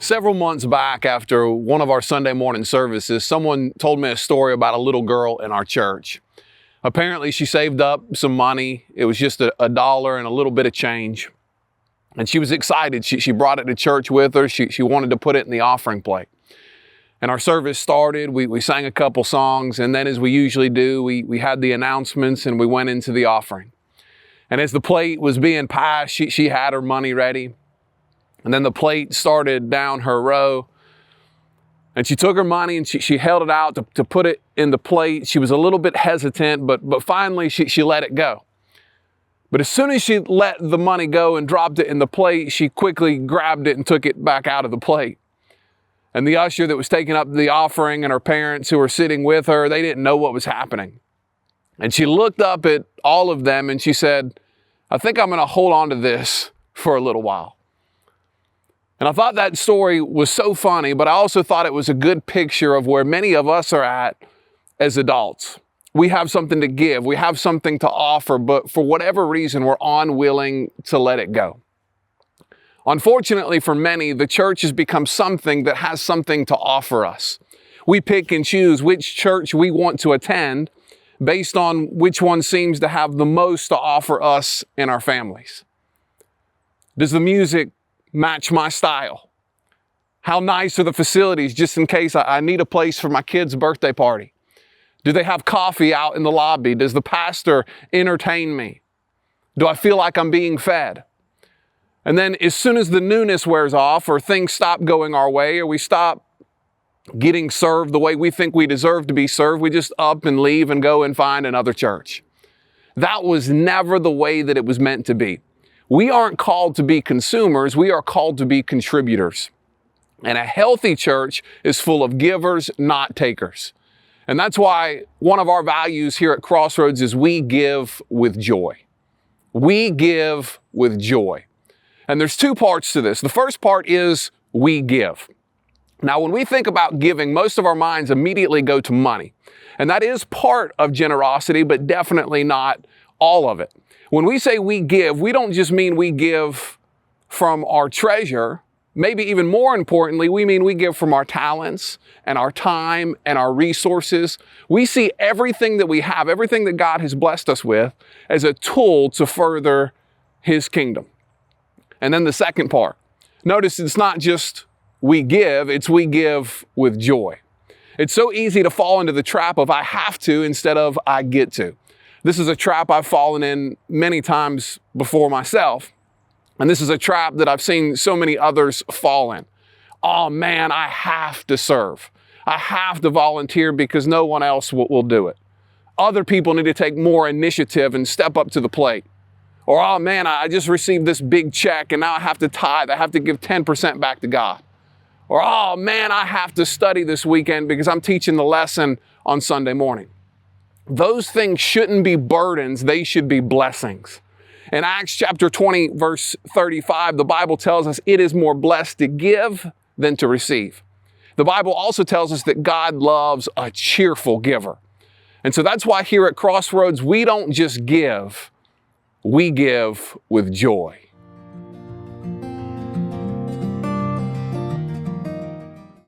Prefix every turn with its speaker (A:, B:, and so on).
A: Several months back, after one of our Sunday morning services, someone told me a story about a little girl in our church. Apparently, she saved up some money. It was just a dollar and a little bit of change. And she was excited. She brought it to church with her. She wanted to put it in the offering plate. And our service started. We sang a couple songs. And then, as we usually do, we had the announcements and we went into the offering. And as the plate was being passed, she had her money ready. And then the plate started down her row. And she took her money and she held it out to put it in the plate. She was a little bit hesitant, but finally she let it go. But as soon as she let the money go and dropped it in the plate, she quickly grabbed it and took it back out of the plate. And the usher that was taking up the offering and her parents who were sitting with her, they didn't know what was happening. And she looked up at all of them and she said, "I think I'm going to hold on to this for a little while." And I thought that story was so funny, but I also thought it was a good picture of where many of us are at as adults. We have something to give. We have something to offer, but for whatever reason, we're unwilling to let it go. Unfortunately for many, the church has become something that has something to offer us. We pick and choose which church we want to attend based on which one seems to have the most to offer us and our families. Does the music match my style? How nice are the facilities just in case I need a place for my kid's birthday party? Do they have coffee out in the lobby? Does the pastor entertain me? Do I feel like I'm being fed? And then as soon as the newness wears off or things stop going our way or we stop getting served the way we think we deserve to be served, we just up and leave and go and find another church. That was never the way that it was meant to be. We aren't called to be consumers, we are called to be contributors. And a healthy church is full of givers, not takers. And that's why one of our values here at Crossroads is we give with joy. We give with joy. And there's two parts to this. The first part is we give. Now, when we think about giving, most of our minds immediately go to money. And that is part of generosity, but definitely not all of it. When we say we give, we don't just mean we give from our treasure. Maybe even more importantly, we mean we give from our talents and our time and our resources. We see everything that we have, everything that God has blessed us with, as a tool to further His kingdom. And then the second part. Notice it's not just we give, it's we give with joy. It's so easy to fall into the trap of I have to instead of I get to. This is a trap I've fallen in many times before myself. And this is a trap that I've seen so many others fall in. Oh man, I have to serve. I have to volunteer because no one else will do it. Other people need to take more initiative and step up to the plate. Or, oh man, I just received this big check and now I have to tithe. I have to give 10% back to God. Or, oh man, I have to study this weekend because I'm teaching the lesson on Sunday morning. Those things shouldn't be burdens, they should be blessings. In Acts chapter 20, verse 35, the Bible tells us it is more blessed to give than to receive. The Bible also tells us that God loves a cheerful giver. And so that's why here at Crossroads, we don't just give, we give with joy.